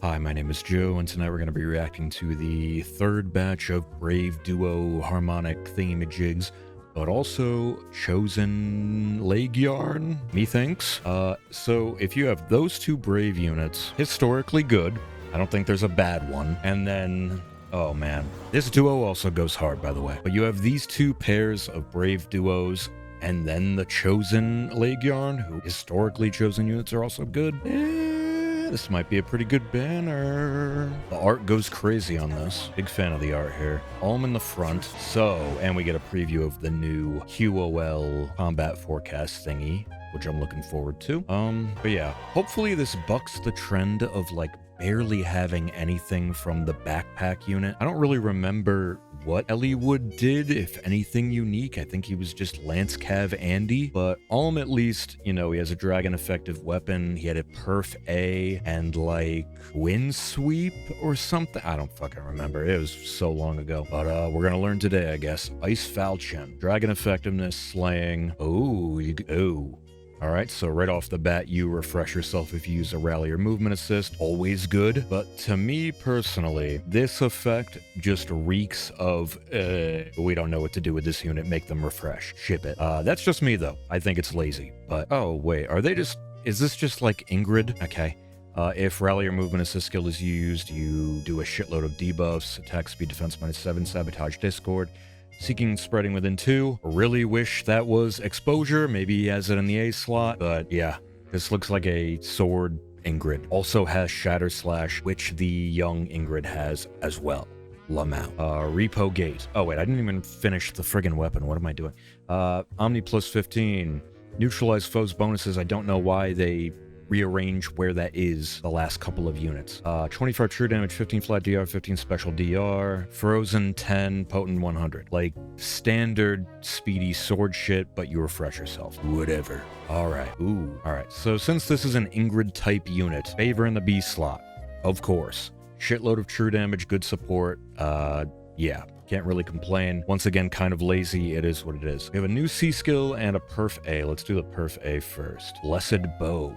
Hi, my name is Joe, and tonight we're going to be reacting to the third batch of Brave Duo harmonic thingamajigs, but also Chosen Leg Yarn, methinks. So if you have those two Brave units, historically good. I don't think there's a bad one. And then, oh man, this duo also goes hard, by the way. But you have these two pairs of Brave Duos, and then the Chosen Leg Yarn, who historically Chosen units are also good. This might be a pretty good banner. The art goes crazy on this. Big fan of the art here. Alm in the front. So, and we get a preview of the new QOL combat forecast thingy, which I'm looking forward to. But yeah, hopefully this bucks the trend of like barely having anything from the backpack unit. I don't really remember what Elliewood did, if anything unique. I think he was just Lance Cav Andy, but Alm at least, you know, he has a dragon effective weapon. He had a perf A and like wind sweep or something. I don't fucking remember. It was so long ago, but we're gonna learn today, I guess. Ice Falchion, dragon effectiveness, slaying. All right, so right off the bat, you refresh yourself if you use a rally or movement assist. Always good. But to me personally, this effect just reeks of, we don't know what to do with this unit. Make them refresh. Ship it. That's just me, though. I think it's lazy. But, oh, wait, are they just... Is this just like Ingrid? Okay. If rally or movement assist skill is used, you do a shitload of debuffs. Attack speed, defense -7, sabotage discord. Seeking spreading within 2. Really wish that was exposure. Maybe he has it in the A slot. But yeah, this looks like a sword Ingrid. Also has Shatter Slash, which the young Ingrid has as well. Lamau. Repo Gate. Oh wait, I didn't even finish the friggin' weapon. What am I doing? Omni plus 15. Neutralize foes bonuses. I don't know why they rearrange where that is the last couple of units. 25 true damage, 15 flat DR, 15 special DR, frozen 10, potent 100. Like standard speedy sword shit, but you refresh yourself. Whatever. Alright. Ooh. Alright. So since this is an Ingrid type unit, favor in the B slot. Of course. Shitload of true damage, good support. Yeah. Can't really complain. Once again, kind of lazy. It is what it is. We have a new C skill and a perf A. Let's do the perf A first. Blessed Bow.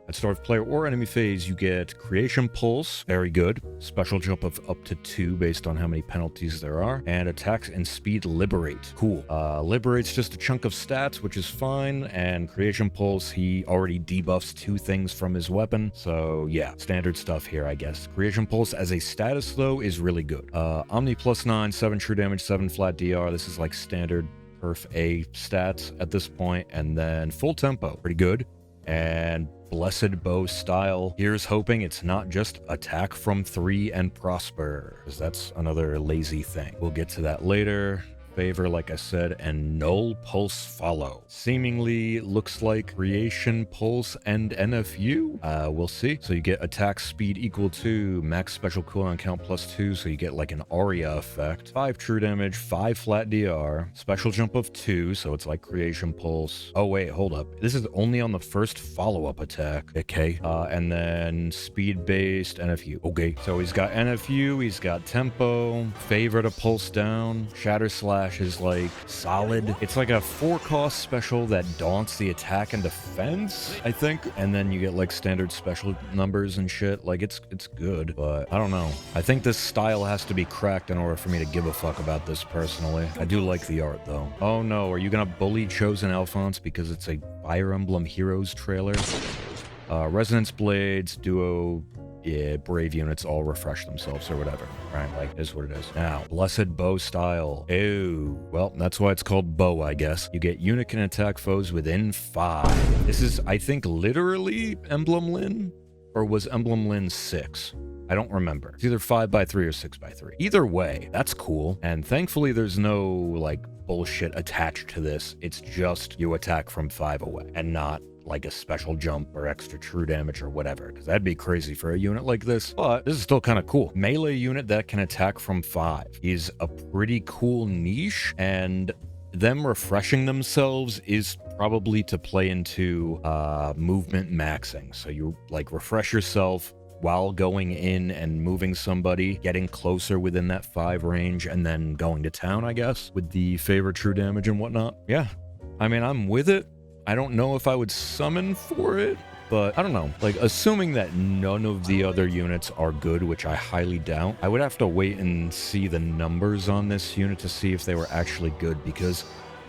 At start of player or enemy phase, you get Creation Pulse, very good. Special jump of up to 2 based on how many penalties there are. And attacks and speed Liberate. Cool. Liberate's just a chunk of stats, which is fine. And Creation Pulse, he already debuffs 2 things from his weapon. So yeah, standard stuff here, I guess. Creation Pulse as a status, though, is really good. Omni plus 9, 7 true damage, 7 flat DR. This is like standard perf A stats at this point. And then full tempo, pretty good. And Blessed Bow style. Here's hoping it's not just attack from 3 and prosper, because that's another lazy thing. We'll get to that later. Favor, like I said, and Null Pulse follow. Seemingly looks like Creation Pulse and NFU. We'll see. So you get attack speed equal to max special cooldown count plus 2, so you get like an Aria effect. 5 true damage, 5 flat DR, special jump of 2, so it's like Creation Pulse. Oh wait, hold up. This is only on the first follow-up attack. Okay. And then speed-based NFU. Okay. So he's got NFU, he's got tempo, favor to pulse down, shatter slash is like solid. It's like a 4-cost special that daunts the attack and defense, I think. And then you get like standard special numbers and shit. Like it's good, but I don't know. I think this style has to be cracked in order for me to give a fuck about this personally. I do like the art though. Oh no, are you gonna bully Chosen Alphonse because it's a Fire Emblem Heroes trailer? Resonance Blades, Duo, yeah, Brave units all refresh themselves or whatever, right? Like, is what it is. Now, Blessed Bow style. Ew. Well, that's why it's called Bow, I guess. You get unit can attack foes within 5. This is, I think, literally Emblem Lin, or was Emblem Lin 6? I don't remember. It's either 5x3 or 6x3. Either way, that's cool. And thankfully, there's no, like, bullshit attached to this. It's just you attack from 5 away and not like a special jump or extra true damage or whatever, because that'd be crazy for a unit like this. But this is still kind of cool. Melee unit that can attack from 5 is a pretty cool niche, and them refreshing themselves is probably to play into movement maxing. So you like refresh yourself while going in and moving somebody, getting closer within that 5 range, and then going to town, I guess, with the favor true damage and whatnot. Yeah, I mean, I'm with it. I don't know if I would summon for it, but I don't know. Like, assuming that none of the other units are good, which I highly doubt, I would have to wait and see the numbers on this unit to see if they were actually good, because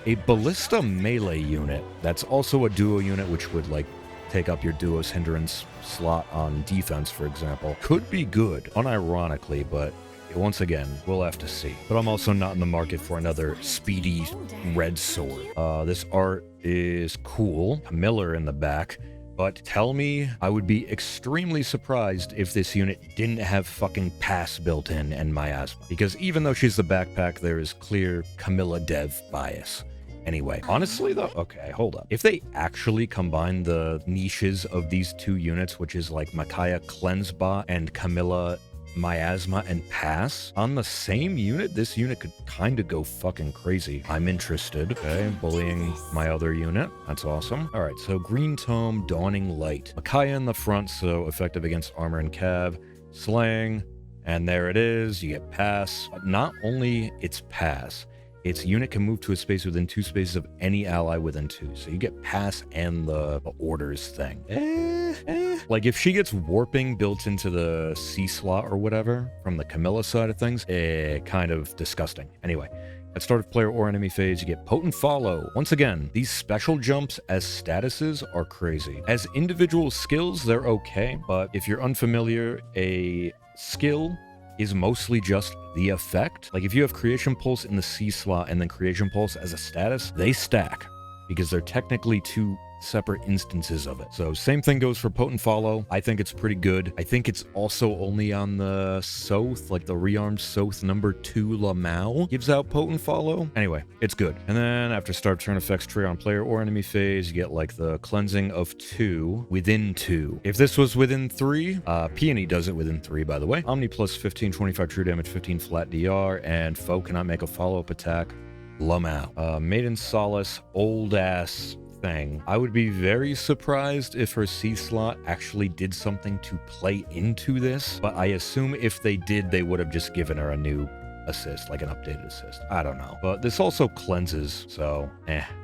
a ballista melee unit that's also a duo unit, which would, like, take up your duo's hindrance slot on defense, for example, could be good, unironically, but once again, we'll have to see. But I'm also not in the market for another speedy red sword. This art is cool. Miller in the back. But tell me, I would be extremely surprised if this unit didn't have fucking pass built in and miasma. Because even though she's the backpack, there is clear Camilla dev bias. Anyway, honestly though, okay, hold up. If they actually combine the niches of these two units, which is like Micaiah Cleansebot and Camilla Miasma and Pass on the same unit, this unit could kind of go fucking crazy. I'm interested. Okay, bullying my other unit. That's awesome. All right, so Green Tome, Dawning Light. Micaiah in the front, so effective against armor and cav. Slaying, and there it is. You get Pass. But not only its Pass, its unit can move to a space within 2 spaces of any ally within 2. So you get Pass and the orders thing. Like, if she gets warping built into the C slot or whatever from the Camilla side of things, kind of disgusting. Anyway, at start of player or enemy phase, you get Potent Follow. Once again, these special jumps as statuses are crazy. As individual skills, they're okay, but if you're unfamiliar, a skill is mostly just the effect. Like, if you have Creation Pulse in the C slot and then Creation Pulse as a status, they stack because they're technically 2 separate instances of it. So same thing goes for Potent Follow. I think it's pretty good. I think it's also only on the Soth, like the rearmed Soth number 2 Lamau gives out Potent Follow. Anyway, it's good. And then after start turn effects tree on player or enemy phase, you get like the cleansing of 2 within 2. If this was within 3, Peony does it within 3, by the way. Omni plus 15, 25 true damage, 15 flat DR, and foe cannot make a follow-up attack. Lamau. Maiden Solace, old ass thing. I would be very surprised if her C slot actually did something to play into this, but I assume if they did, they would have just given her a new assist, like an updated assist. I don't know. But this also cleanses, so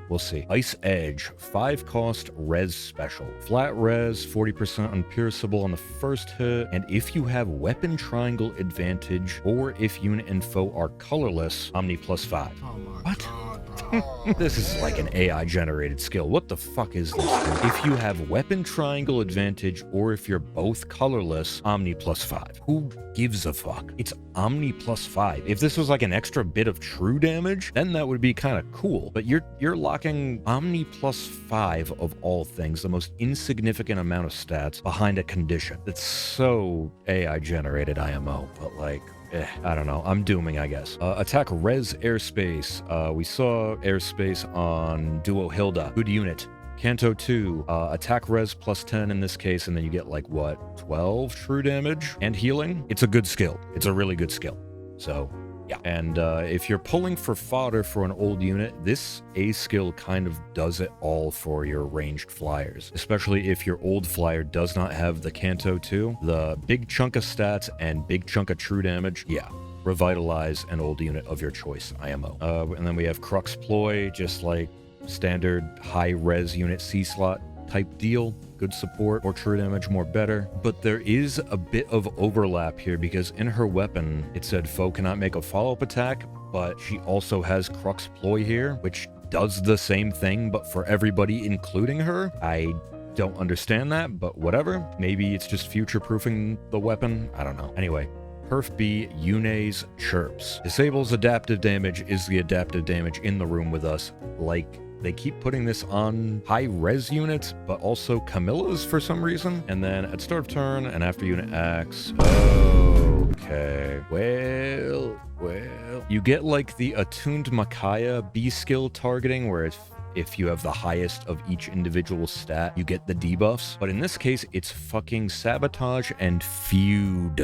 we'll see. Ice Edge, 5 cost res special. Flat res, 40% unpierceable on the first hit, and if you have weapon triangle advantage, or if unit and foe are colorless, Omni plus 5. Oh my What? God, bro. This is like an AI generated skill. What the fuck is this, dude? If you have weapon triangle advantage, or if you're both colorless, Omni plus 5. Who gives a fuck? It's Omni plus 5. If this was like an extra bit of true damage, then that would be kind of cool. But you're locking Omni plus 5 of all things, the most insignificant amount of stats, behind a condition. It's so AI generated IMO, but like, I don't know. I'm dooming, I guess. Attack res airspace. We saw airspace on Duo Hilda. Good unit. Canto 2, attack res plus 10 in this case, and then you get like, what, 12 true damage and healing? It's a good skill. It's a really good skill. So, yeah. And if you're pulling for fodder for an old unit, this A skill kind of does it all for your ranged flyers, especially if your old flyer does not have the Canto 2, the big chunk of stats and big chunk of true damage. Yeah. Revitalize an old unit of your choice, IMO. And then we have Crux Ploy, just like standard high res unit C slot type deal. Good support, more true damage, more better. But there is a bit of overlap here because in her weapon, it said foe cannot make a follow-up attack, but she also has Crux Ploy here, which does the same thing, but for everybody, including her. I don't understand that, but whatever. Maybe it's just future-proofing the weapon. I don't know. Anyway. Perf B, Yune's Chirps. Disables adaptive damage is the adaptive damage in the room with us. Like, they keep putting this on high-res units, but also Camilla's for some reason. And then at start of turn and after unit acts. Okay. Well. You get like the attuned Micaiah B skill targeting, where if you have the highest of each individual stat, you get the debuffs. But in this case, it's fucking Sabotage and Feud.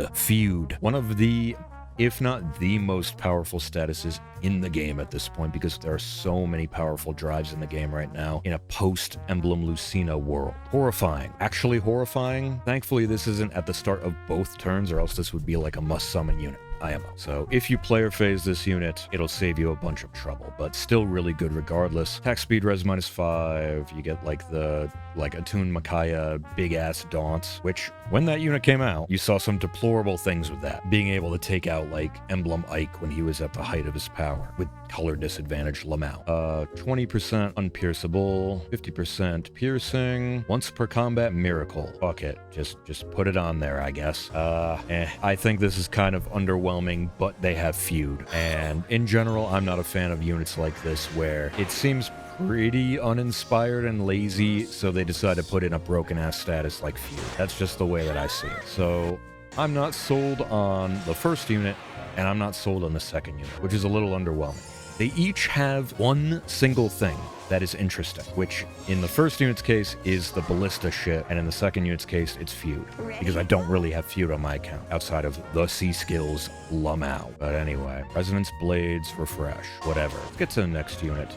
One of the, if not the most powerful statuses in the game at this point, because there are so many powerful drives in the game right now in a post-Emblem Lucina world. Horrifying. Actually horrifying. Thankfully, this isn't at the start of both turns, or else this would be like a must-summon unit. IMO. So if you player phase this unit, it'll save you a bunch of trouble, but still really good regardless. Attack speed res -5. You get like the Attune Micaiah big ass daunts, which when that unit came out, you saw some deplorable things with that. Being able to take out like Emblem Ike when he was at the height of his power with color disadvantage Lamau. 20% unpierceable, 50% piercing, once per combat miracle. Fuck it. Just put it on there, I guess. I think this is kind of underwhelming, but they have feud. And in general, I'm not a fan of units like this where it seems pretty uninspired and lazy, so they decide to put in a broken ass status like feud. That's just the way that I see it. So I'm not sold on the first unit, and I'm not sold on the second unit, which is a little underwhelming. They each have one single thing that is interesting, which in the first unit's case is the ballista shit, and in the second unit's case it's feud, because I don't really have feud on my account outside of the C skills Lamau. But anyway, Resonance Blades, refresh, whatever. Let's get to the next unit.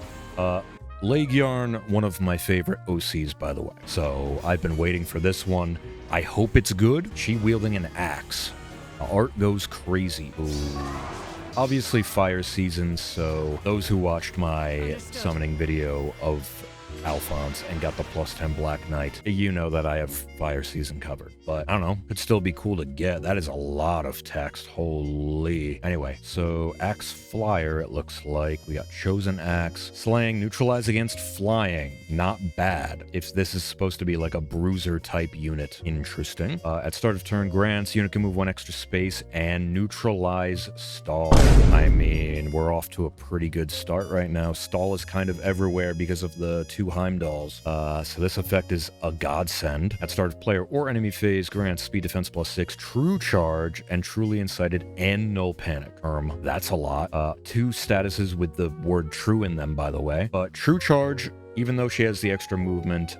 Legiarn, one of my favorite OCs, by the way. So I've been waiting for this one. I hope it's good. She wielding an axe. The art goes crazy. Ooh. Obviously fire season, so those who watched my summoning video of Alphonse and got the +10 Black Knight, you know that I have fire season covered. But I don't know, it'd still be cool to get. That is a lot of text, holy. Anyway, so axe flyer, it looks like. We got chosen axe, slaying, neutralize against flying. Not bad. If this is supposed to be like a bruiser type unit, interesting. At start of turn grants, unit can move 1 extra space and neutralize stall. I mean, we're off to a pretty good start right now. Stall is kind of everywhere because of the 2 Heimdalls. So this effect is a godsend. At start of player or enemy phase, grants speed defense +6, true charge, and truly incited, and null panic. That's a lot. 2 statuses with the word true in them, by the way. But true charge, even though she has the extra movement,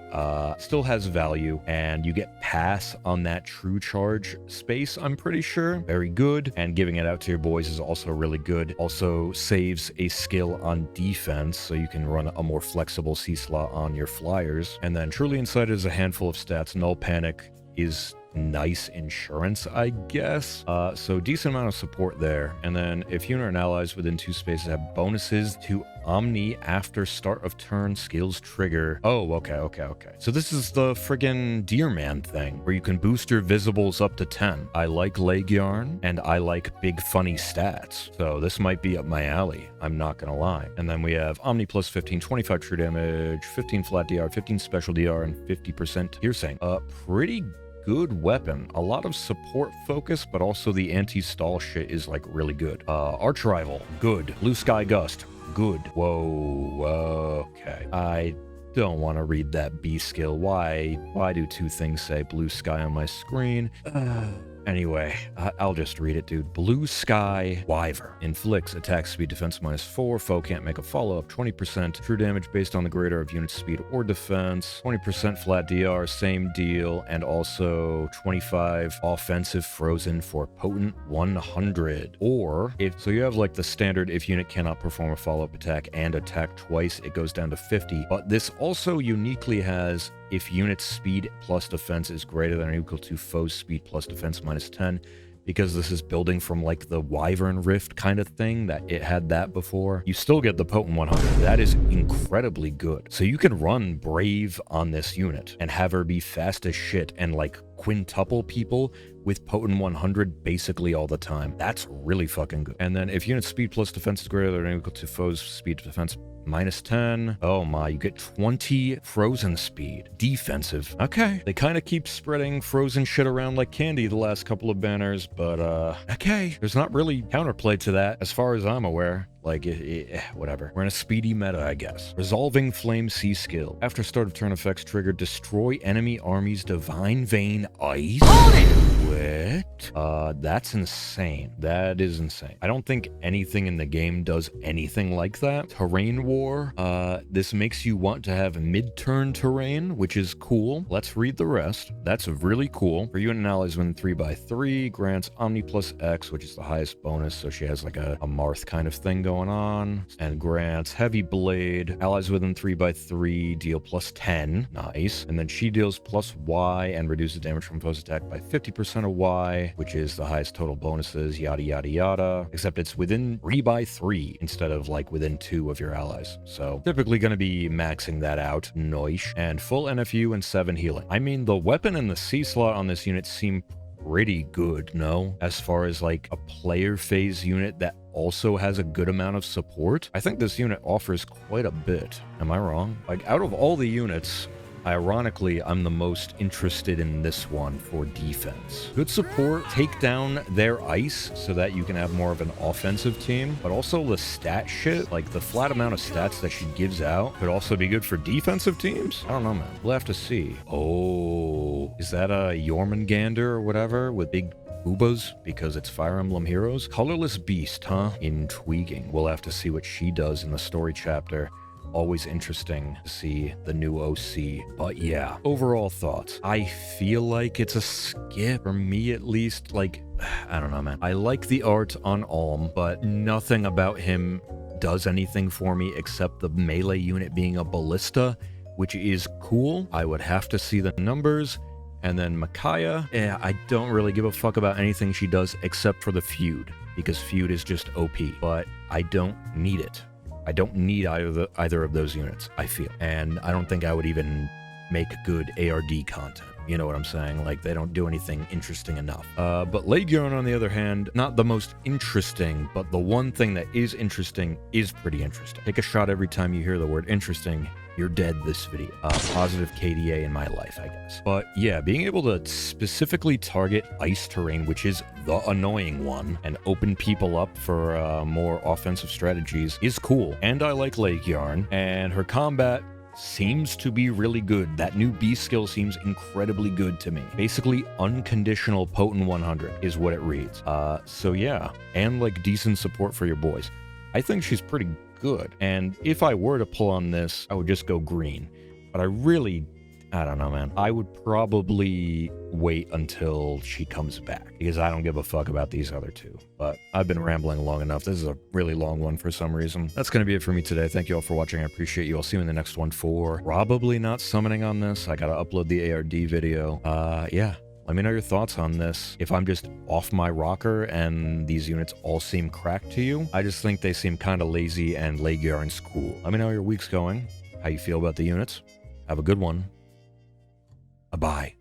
still has value, and you get pass on that true charge space, I'm pretty sure. Very good, and giving it out to your boys is also really good. Also saves a skill on defense, so you can run a more flexible C-slot on your flyers. And then truly incited is a handful of stats. Null panic is nice insurance, I guess. So decent amount of support there. And then if unit and allies within 2 spaces have bonuses to Omni after start of turn skills trigger. Oh, okay. So this is the friggin' Deer Man thing, where you can boost your visibles up to 10. I like Legiarn, and I like big funny stats. So this might be up my alley, I'm not gonna lie. And then we have Omni +15, 25 true damage, 15 flat DR, 15 special DR, and 50% piercing. Pretty good weapon. A lot of support focus, but also the anti-stall shit is like really good. Arch Rival, good. Blue Sky Gust, good. Whoa, okay. I don't want to read that B skill. Why do 2 things say blue sky on my screen? Anyway, I'll just read it, dude. Blue Sky Wyvern. Inflicts attack speed defense -4. Foe can't make a follow-up. 20% true damage based on the greater of unit speed or defense. 20% flat DR, same deal. And also 25 offensive frozen for potent 100. Or, so you have like the standard, if unit cannot perform a follow-up attack and attack twice, it goes down to 50. But this also uniquely has, if unit speed plus defense is greater than or equal to foe's speed plus defense -10, because this is building from like the Wyvern Rift kind of thing, that it had that before, you still get the potent 100. That is incredibly good. So you can run Brave on this unit and have her be fast as shit and like quintuple people with potent 100 basically all the time. That's really fucking good. And then if unit speed plus defense is greater than or equal to foe's speed defense -10. Oh my, you get 20 frozen speed. Defensive. Okay. They kind of keep spreading frozen shit around like candy the last couple of banners, but okay. There's not really counterplay to that as far as I'm aware. Like, whatever. We're in a speedy meta, I guess. Resolving Flame C skill. After start of turn effects trigger, destroy enemy army's Divine Vein Ice. What? That's insane. That is insane. I don't think anything in the game does anything like that. Terrain War. This makes you want to have mid-turn terrain, which is cool. Let's read the rest. That's really cool. For unit and allies win 3/3, grants Omni plus X, which is the highest bonus, so she has like a Marth kind of thing going on. And grants heavy blade. Allies within 3x3 deal plus 10. Nice. And then she deals plus Y and reduces damage from foe's attack by 50% of Y, which is the highest total bonuses, yada, yada, yada. Except it's within 3x3 instead of like within 2 of your allies. So typically going to be maxing that out. Noish. And full NFU and 7 healing. I mean, the weapon and the C slot on this unit seem pretty good, no? As far as like a player phase unit that also has a good amount of support, I think this unit offers quite a bit. Am I wrong? Like, out of all the units, ironically, I'm the most interested in this one for defense. Good support, take down their ice so that you can have more of an offensive team, but also the stat shit, like the flat amount of stats that she gives out could also be good for defensive teams? I don't know, man. We'll have to see. Oh, is that a Jormungandr or whatever with big boobas because it's Fire Emblem Heroes? Colorless Beast, huh? Intriguing. We'll have to see what she does in the story chapter. Always interesting to see the new OC. But yeah, overall thoughts. I feel like it's a skip, for me at least. Like, I don't know, man. I like the art on Alm, but nothing about him does anything for me except the melee unit being a ballista, which is cool. I would have to see the numbers. And then Micaiah, I don't really give a fuck about anything she does except for the feud, because feud is just OP, but I don't need it. I don't need either of those units, I feel. And I don't think I would even make good ARD content. You know what I'm saying? Like, they don't do anything interesting enough. But Legion, on the other hand, not the most interesting, but the one thing that is interesting is pretty interesting. Take a shot every time you hear the word interesting. You're dead this video. Positive KDA in my life, I guess. But yeah, being able to specifically target ice terrain, which is the annoying one, and open people up for more offensive strategies is cool. And I like Lake Yarn, and her combat seems to be really good. That new B skill seems incredibly good to me. Basically, unconditional potent 100 is what it reads. So yeah, and like decent support for your boys. I think she's pretty good. And if I were to pull on this, I would just go green. But I don't know, man. I would probably wait until she comes back because I don't give a fuck about these other two. But I've been rambling long enough. This is a really long one for some reason. That's going to be it for me today. Thank you all for watching. I appreciate you. I'll see you in the next one for probably not summoning on this. I got to upload the ARD video. Yeah. Let me know your thoughts on this. If I'm just off my rocker and these units all seem cracked to you, I just think they seem kind of lazy and Legiarn's cool. Let me know how your week's going, how you feel about the units. Have a good one. Bye.